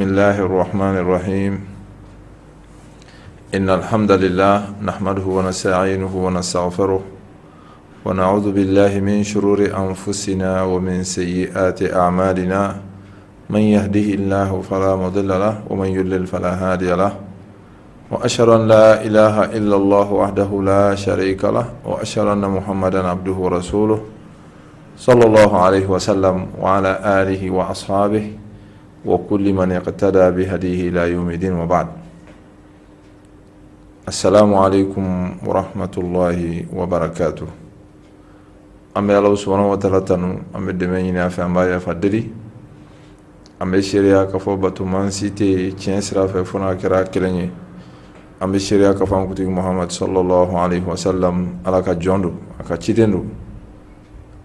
بسم الله الرحمن الرحيم إن الحمد لله نحمده ونستعينه ونستغفره ونعوذ بالله من شرور أنفسنا ومن سيئات أعمالنا من يهده الله فلا مضل له ومن يضلل فلا هادي له وأشهد أن لا إله إلا الله وحده لا شريك له وأشهد أن محمدا عبده ورسوله صلى الله عليه وسلم وعلى آله وأصحابه وكل من اقتدى بهديه إلى يوم الدين وبعد. السلام عليكم ورحمة الله وبركاته. أمي الله سبحانه وتعالى تنو أمي دمينا في أمبايا فدري أمي شريعة كفو باتمان سيتي تشنسرا في فنا كرا كلني أمي شريعة كفو كتير محمد صلى الله عليه وسلم على كجندو كتيرندو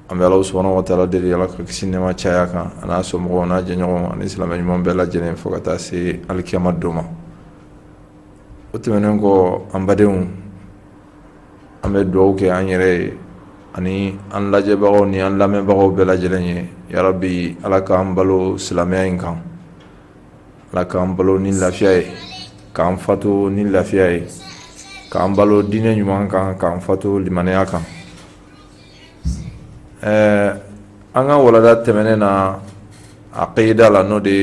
أمي الله سبحانه وتعالى دري على كسينما تشايكا أنا سومغونا جنيو أن الإسلام يجمع بلا جنين فقطاسي الكيامة دوما وتمنينكو أمباديون أمي دوك أنيري أني أن لاجباو ني أن لامباو بلا جنين يا ربي على كامبالو سلامين كام على كامبالو نين لافياي كام فاتو نين لافياي كامبالو دين يمان كام فاتو لمانيا كام an ka walada tɛmɛnen na aqida la n'o de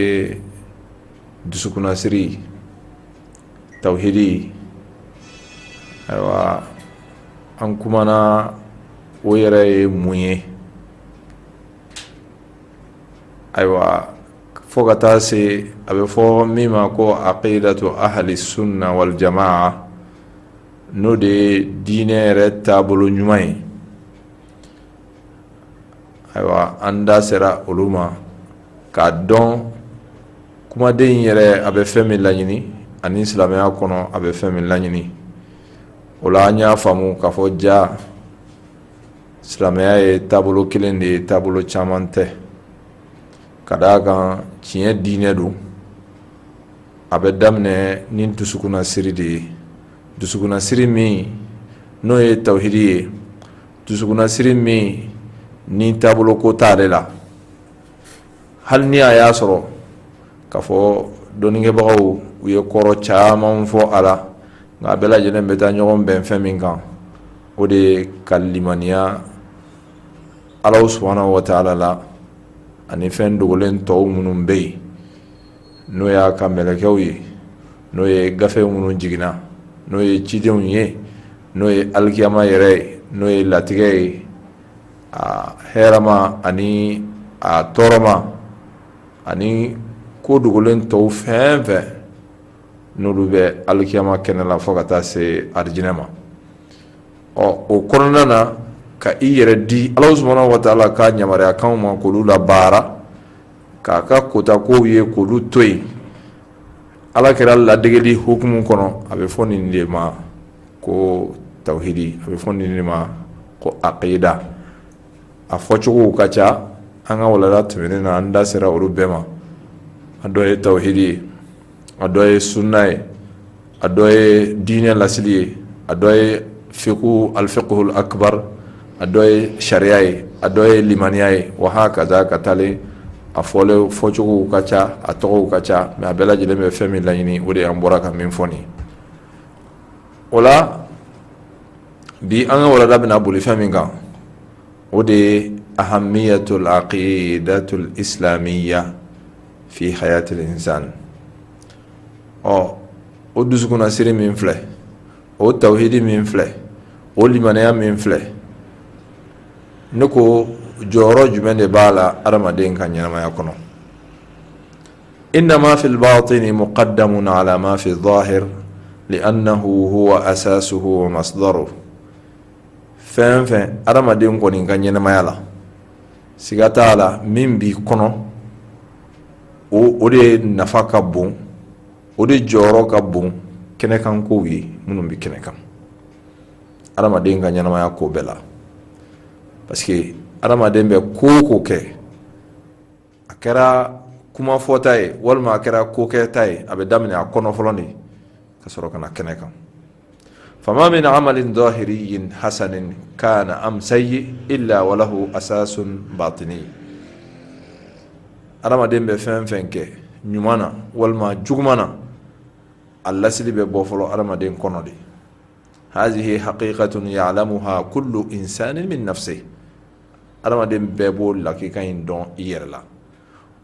dusukunasiri tawhidi ayiwa an kumana o yɛrɛ ye mun ye ayiwa fo ka taa se a bɛ fɔ min ma ko aqidatu ahli sunna wal jamaa n'o de ye diinɛ yɛrɛ taabolo ɲuman ye ayiwa an da sera olu ma k'a dɔn kumaden yɛrɛ a bɛ fɛn min laɲini ani silamɛya kɔnɔ a bɛ fɛn min laɲini o la an y'a faamu k'a fɔ ja silamɛya ye taabolo kelen de ye taabolo caman tɛ ka d'a kan tiɲɛ diinɛ don a bɛ daminɛ ni dusukunnasiri de ye dusukunnasiri min n'o ye tawhidi ye dusukunnasiri min ni taabolo ko t'ale la hali ni a y'a sɔrɔ k'a fɔ dɔnnikɛbagaw u ye kɔrɔ caman fɔ a la nka a bɛɛ lajɛlen bɛ taa ɲɔgɔn bɛn fɛn min kan o de ye ka limaniya Alahu subhanahu wa ta'ala la ani fɛn dogolen tɔw minnu bɛ yen n'o y'a ka mɛlɛkɛw ye n'o ye gafe minnu jiginna n'o ye cidenw ye n'o ye alikiyama yɛrɛ ye n'o ye latigɛ ye a hɛrɛma ani a tɔɔrɔma ani ko dogolen tɔw fɛn fɛn n'olu bɛ alikiyama kɛnɛ la fo ka taa se arijinɛ ma o kɔnɔna na ka i yɛrɛ di Alahu subhanahu wa ta'ala ka yamaruyakanw ma k'olu la baara k'a ka kotakow ye k'olu to yen ala kɛra ladegeli hukumu kɔnɔ a bɛ fɔ nin de ma ko tawhidi a bɛ fɔ nin de ma ko aqida a fɔcogow ka ca an ka walada tɛmɛnen na an da sera olu bɛɛ ma a dɔ ye tawhidi ye a dɔ ye sunna ye a dɔ ye diinɛ lasili ye a dɔ ye alfiqhul akbar a dɔ ye sariya ye a dɔ ye limaniya ye wa hakaza ka taale a fɔcogow ka ca a tɔgɔw ka ca mɛ a bɛɛ lajɛlen bɛ fɛn min laɲini o de an bɔra ka min fɔ nin o la bi an ka walada bɛna boli fɛn min kan o de ye ahamiyatul aqidatul islamiyya fi hayatil insan o dusukunnasiri min filɛ o tawhidi min filɛ o limaniya min filɛ ne ko jɔyɔrɔ jumɛn de b'a la adamaden ka ɲɛnamaya kɔnɔ innama fil batini muqaddamun ala ma fi zahir li'annahu huwa asasuhu wa masdaruhu fɛn fɛn adamaden kɔni ka ɲɛnamaya la siga t'a la min b'i kɔnɔ o de nafa ka bon o de jɔyɔrɔ ka bon kɛnɛkan kow ye minnu bɛ kɛnɛ kan adamaden ka ɲɛnamaya ko bɛɛ la parce que adamaden bɛ ko o ko kɛ a kɛra kuma fɔta ye walima a kɛra ko kɛta ye a bɛ daminɛ a kɔnɔ fɔlɔ de ka sɔrɔ ka na kɛnɛ kan فما من عمل ظاهري حسن كان أم سيء إلا وله أساس باطني adamaden bɛ fɛn fɛn kɛ ɲumana walma jugumana alla sili be bo folo adamaden kono de hazihi haqiqatun ya'lamuha kullu insanin min nafsihi adamaden bɛɛ b'o lakika in dɔn i yɛrɛ la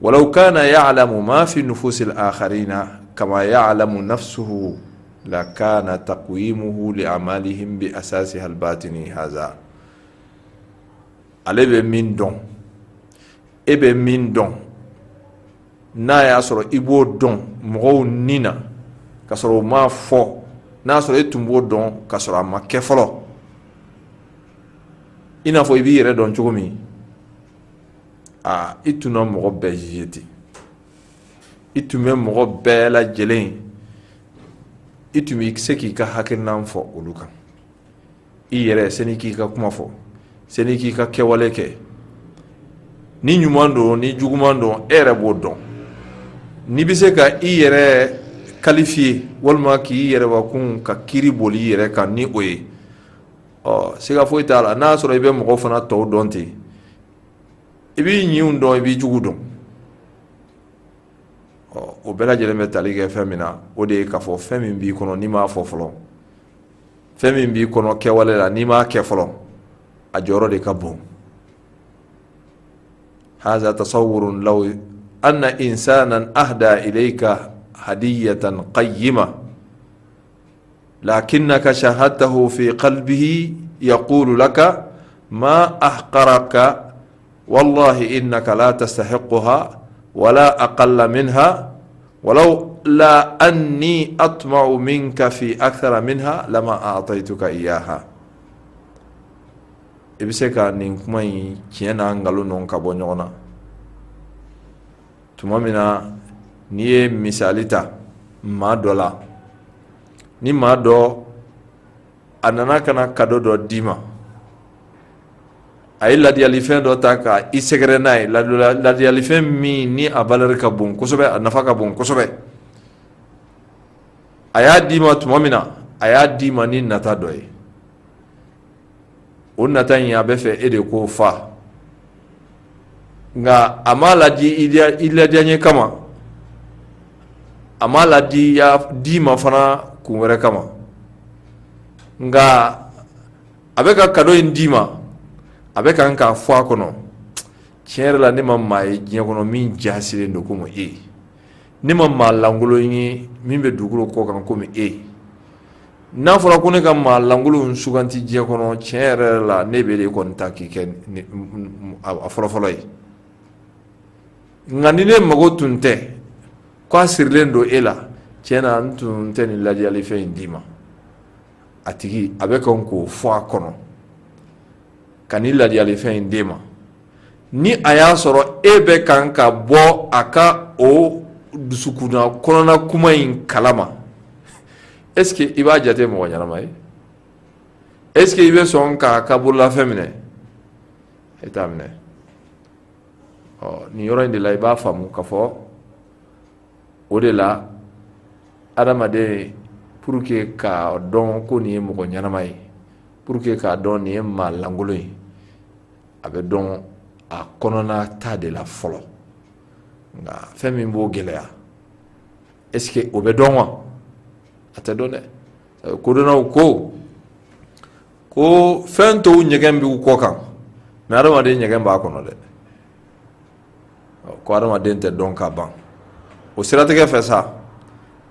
walau kana ya'lamu ma fi nufusi al-akharina kama ya'lamu nafsuhu la kana taqwimuhu li amalihim bi asasiha al-batini hadha ale bɛ min dɔn e bɛ min dɔn n'a y'a sɔrɔ i b'o dɔn mɔgɔw ni na ka sɔrɔ o ma fɔ n'a sɔrɔ e tun b'o dɔn ka sɔrɔ a ma kɛ fɔlɔ i n'a fɔ i b'i yɛrɛ dɔn cogo min i tun na mɔgɔ bɛɛ juge ten i tun bɛ mɔgɔ bɛɛ lajɛlen i tun bɛ se k'i ka hakilina fɔ olu kan i yɛrɛ sani k'i ka kuma fɔ sani k'i ka kɛwale kɛ ni ɲuman don ni juguman don e yɛrɛ b'o dɔn n'i bɛ se ka i yɛrɛ qualifier walima k'i yɛrɛbakun ka kiiri boli i yɛrɛ kan ni o ye siga foyi t'a la n'a sɔrɔ i bɛ mɔgɔ fana tɔw dɔn ten i b'i ɲinw dɔn i b'i jugu dɔn o bɛɛ lajɛlen bɛ tali kɛ fɛn min na o de ye k'a fɔ fɛn min b'i kɔnɔ n'i m'a fɔ fɔlɔ fɛn min b'i kɔnɔ kɛwale la n'i m'a kɛ fɔlɔ a jɔyɔrɔ de ka bon haza tasawwurun law anna insanan ahda ilayka hadiyatan qayyima lakinnaka shahadtahu fi qalbihi yaqulu laka ma ahqaraka wallahi innaka la tastahiqquha wala aqalla minha walau la anni atma'u minka fi akthara minha lama a'taytuka iyaha i bɛ se ka nin kuma in tiɲɛ n'a nkalon ninnu ka bɔ ɲɔgɔn na tuma min na n'i ye misali ta maa dɔ la ni maa dɔ a nana ka na kado dɔ d'i ma a ye ladiyalifɛn dɔ ta ka i sɛgɛrɛ n'a ye ladiyalifɛn min ni a valeur ka bon kosɛbɛ a nafa ka bon kosɛbɛ a y'a d'i ma tuma min na a y'a d'i ma ni nata dɔ ye o nata in a bɛ fɛ e de k'o fa nka a m'a ladi i ladiya ɲɛ kama a m'a ladi d'i ma fana kun wɛrɛ kama nka a bɛ ka kado in d'i ma a bɛ kan k'a fɔ a kɔnɔ tiɲɛ yɛrɛ la ne ma maa ye diɲɛ kɔnɔ min jasilen don komi e ne ma maa lankolon ye min bɛ dugukolo kɔ kan komi e n'a fɔra ko ne ka maa lankolon suganti diɲɛ kɔnɔ tiɲɛ yɛrɛ la ne bɛ de kɔni ta k'i kɛ a fɔlɔfɔlɔ ye nka ni ne mago tun tɛ k'a sirilen don e la tiɲɛ na n tun tɛ nin ladiyalifɛn in d'i ma a tigi a bɛ kan k'o fɔ a kɔnɔ ka nin ladiyalifɛn in d'e ma ni a y'a sɔrɔ e bɛ kan ka bɔ a ka o dusukunda kɔnɔna kuma in kalama est-ce que i b'a jate mɔgɔ ɲɛnama ye est-ce que i bɛ sɔn k'a ka bololafɛn minɛ e t'a minɛ nin yɔrɔ in de la i b'a faamu k'a fɔ o de la adamaden pour que k'a dɔn ko nin ye mɔgɔ ɲɛnama ye pour que k'a dɔn nin ye maa lankolon ye a bɛ dɔn a kɔnɔna ta de la fɔlɔ nka fɛn min b'o gɛlɛya est-ce que o bɛ dɔn wa a tɛ dɔn dɛ kodɔnnaw ko fɛn tɔw ɲɛgɛn b'u kɔ kan mɛ adamaden ɲɛgɛn b'a kɔnɔ dɛ ko adamaden tɛ dɔn ka ban o siratigɛ fɛ sa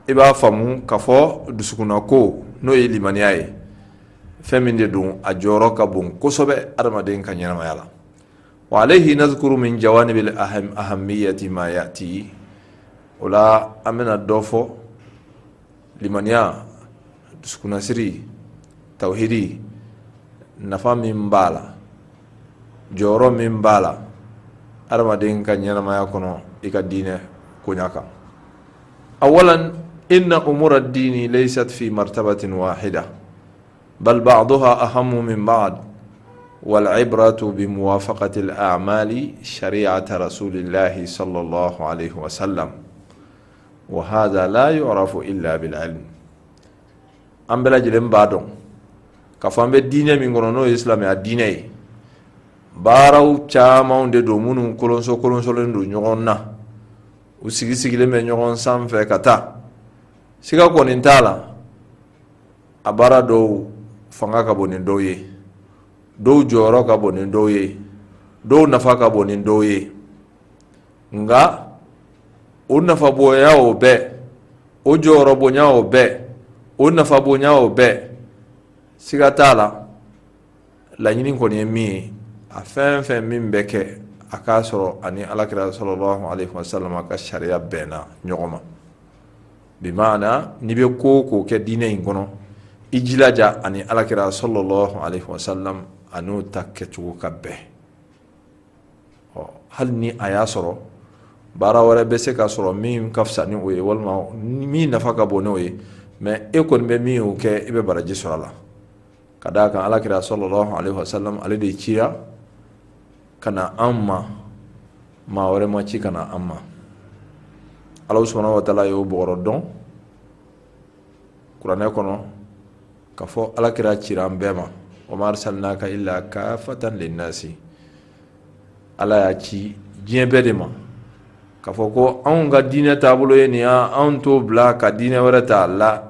i b'a faamu k'a fɔ dusukunna ko n'o ye limaniya ye fɛn min de don a jɔyɔrɔ ka bon kosɛbɛ adamaden ka ɲɛnamaya la wa alayhi nadhkuru min jawanibil ahammiyati ma yati o la an bɛna dɔ fɔ limaniya dusukunnasiri tawhidi nafa min b'a la jɔyɔrɔ min b'a la adamaden ka ɲɛnamaya kɔnɔ i ka diinɛ koɲa kan awalan inna umura ad-dini laysat fi martabatin wahida bal ba'daha ahammu min ba'd wal ibratu bi muwafaqati al-a'mali shari'ata rasulillahi sallallahu alayhi wa sallam wa hadha la yu'rafu illa bil ilm an bɛɛ lajɛlen b'a dɔn k'a fɔ an bɛ diinɛ min kɔnɔ n'o ye silamɛya diinɛ ye baaraw camanw de don minnu kolonsolen don ɲɔgɔn na u sigilen bɛ ɲɔgɔn sanfɛ ka taa siga kɔni t'a la a baara dɔw fanga ka bon ni dɔw ye dɔw jɔyɔrɔ ka bon ni dɔw ye dɔw nafa ka bon ni dɔw ye nka o nafa bonya o bɛɛ o jɔyɔrɔ bonya o bɛɛ o nafa bonya o bɛɛ siga t'a la laɲini kɔni ye min ye a fɛn fɛn min bɛ kɛ a k'a sɔrɔ ani alakira sallallahu alaihi wasallam ka sariya bɛnna ɲɔgɔn ma bi maana n'i bɛ ko k'o kɛ diinɛ in kɔnɔ i jilaja ani alakira sallallahu alaihi wasallam a n'o ta kɛcogo ka bɛn hali ni a y'a sɔrɔ baara wɛrɛ bɛ se ka sɔrɔ min ka fisa ni o ye walima min nafa ka bon n'o ye mais e kɔni bɛ min y'o kɛ i bɛ baraji sɔrɔ a la ka d'a kan alakira sallallahu alaihi wasallam ale de cira ka na an ma maa wɛrɛ ma ci ka na an ma Ala subhanahu wa ta'ala y'o bɔgɔrɔ dɔn kuranɛ kɔnɔ ka fɔ alakira cira an bɛɛ ma wa ma arsalnaka illa kaafatan linnasi Ala y'a ci diɲɛ bɛɛ de ma ka fɔ ko anw ka diinɛ taabolo ye nin anw t'o bila ka diinɛ wɛrɛ ta la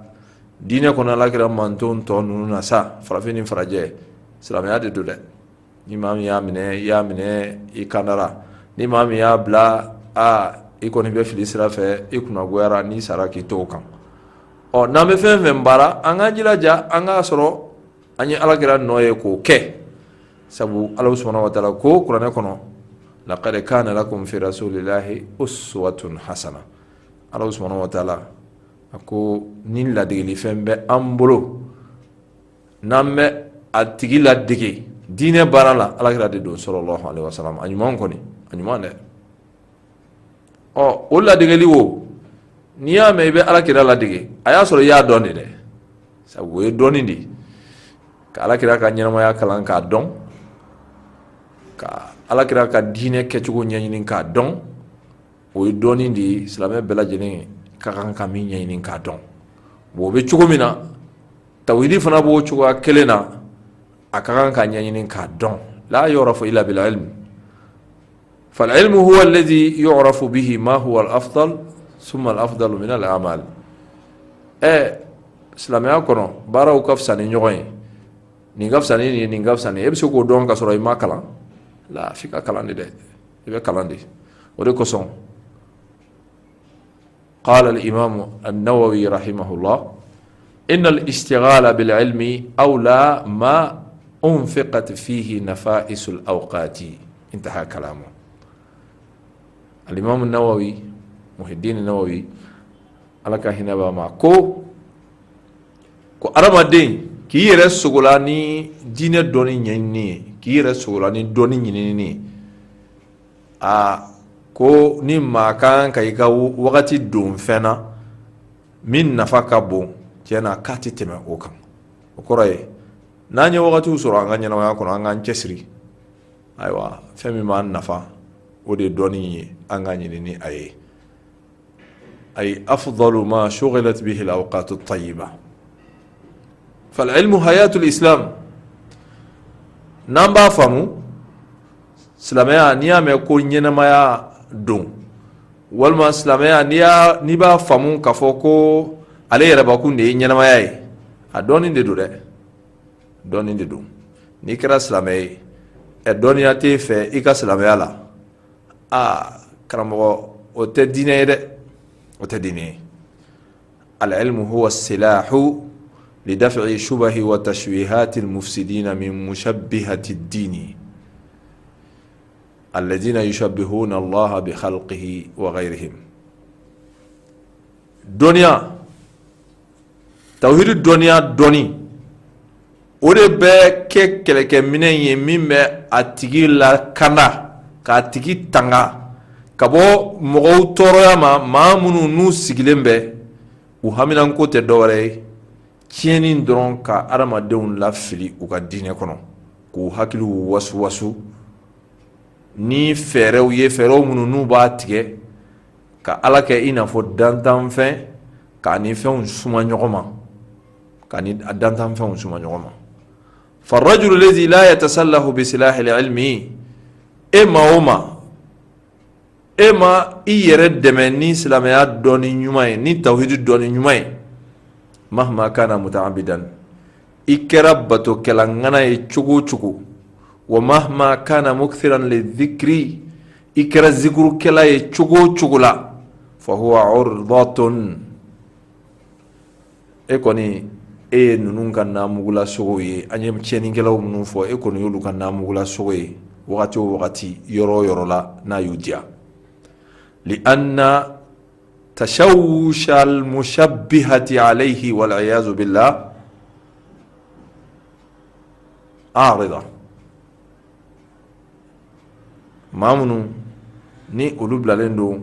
diinɛ kɔnɔ alakira mantonw tɔ ninnu na sa farafin ni farajɛ silamɛya de do dɛ ni maa min y'a minɛ i y'a minɛ i kandara ni maa min y'a bila i kɔni bɛ fili sira fɛ i kunnagoyara n'i sara k'i to o kan n'an bɛ fɛn fɛn baara an k'an jilaja an k'a sɔrɔ an ye alakira nɔ ye k'o kɛ sabu Ala subhanahu wa ta'ala ko kuranɛ kɔnɔ laqad kana lakum fi rasulillahi uswatun hasana Ala subhanahu wa ta'ala a ko ni ladegeli fɛn bɛ an bolo n'an bɛ a tigi ladege diinɛ baara la alakira de don sallallahu alaihi wasallam a ɲuman kɔni a ɲuman dɛ o ladegeli wo n'i y'a mɛn i bɛ alakira ladege a y'a sɔrɔ i y'a dɔn de dɛ sabu o ye dɔnni de ye ka alakira ka ɲɛnamaya kalan k'a dɔn ka alakira ka diinɛ kɛcogo ɲɛɲini k'a dɔn o ye dɔnni de ye silamɛ bɛɛ lajɛlen ka kan ka min ɲɛɲini k'a dɔn o bɛ cogo min na tawhidi fana b'o cogoya kelen na a ka kan ka ɲɛɲini k'a dɔn la yu'rafu illa bil ilm fal ilmu huwa alladhi yu'rafu bihi ma huwa al afdal thumma al afdal min al a'mal silamɛya kɔnɔ baaraw ka fisa ni ɲɔgɔn ye nin ka fisa ni nin ye nin ka fisa ni e bɛ se k'o dɔn ka sɔrɔ i ma kalan la f'i ka kalan de dɛ i bɛ kalan de o de kosɔn قال الإمام النووي رحمه الله إن الاشتغال بالعلم أولى ما أنفقت فيه نفائس الأوقات انتهى كلامه الإمام النووي محي الدين النووي على كهنا بما كو أرما دين كي يرسولاني دين دوني نيني كي يرسولاني دوني نيني ko ni maa kan ka i ka wagati don fɛn na min nafa ka bon tiɲɛna k'a tɛ tɛmɛ o kan o kɔrɔ ye n'an ye wagatiw sɔrɔ an ka ɲɛnamaya kɔnɔ an k'an cɛsiri ayiwa fɛn min b'an nafa o de dɔnni ye an ka ɲini ni a ye ay afdalu ma shughilat bihi al-awqat at-tayyiba fal ilmu hayatul islam n'an b'a faamu silamɛya n'i y'a mɛn ko ɲɛnamaya don walima silamɛya n'i b'a faamu k'a fɔ ko ale yɛrɛbakun de ye ɲɛnamaya ye a dɔɔnin de don dɛ dɔɔnin de don n'i kɛra silamɛ ye dɔɔninya t'e fɛ i ka silamɛya la karamɔgɔ o tɛ diinɛ ye dɛ o tɛ diinɛ ye al-ilmu huwa as-silahu lidaf'i shubahi wa tashwihati al-mufsidina min mushabbihati ad-dini الذين يشبهون الله بخلقه وغيرهم دنيا توحيد الدنيا دوني o de bɛ kɛ kɛlɛkɛminɛn ye min bɛ a tigi lakana k'a tigi tanga ka bɔ mɔgɔw tɔɔrɔya ma maa minnu n'u sigilen bɛ u haminanko tɛ dɔwɛrɛ ye tiɲɛni dɔrɔn ka adamadenw lafili u ka diinɛ kɔnɔ k'u hakiliw wasu ni fɛɛrɛw ye fɛɛrɛw minnu n'u b'a tigɛ ka ala kɛ i n'a fɔ dantanfɛn k'a ni fɛnw suma ɲɔgɔn ma k'a ni dantanfɛnw suma ɲɔgɔn ma فالرجل الذي لا يتسلح بسلاح العلم maa o maa ema i yɛrɛ dɛmɛ ni silamɛya dɔni ɲuman ye ni tawhid dɔni ɲuman ye mahma kana muta'abbidan i kɛra batokɛla ŋana ye cogo cogo wa mahma kana mukthiran lidhikri i kɛra zikurukɛla ye cogo cogo la fa huwa urdatun e kɔni e ye ninnu ka naamugula sogo ye an ye tiɲɛnikɛlaw minnu fɔ e kɔni y'olu ka naamugula sogo ye wagati o wagati yɔrɔ o yɔrɔ la n'a y'u diya lianna تشوش المشبهة عليه والعياذ بالله عارضة ما منو ni olu bilalen don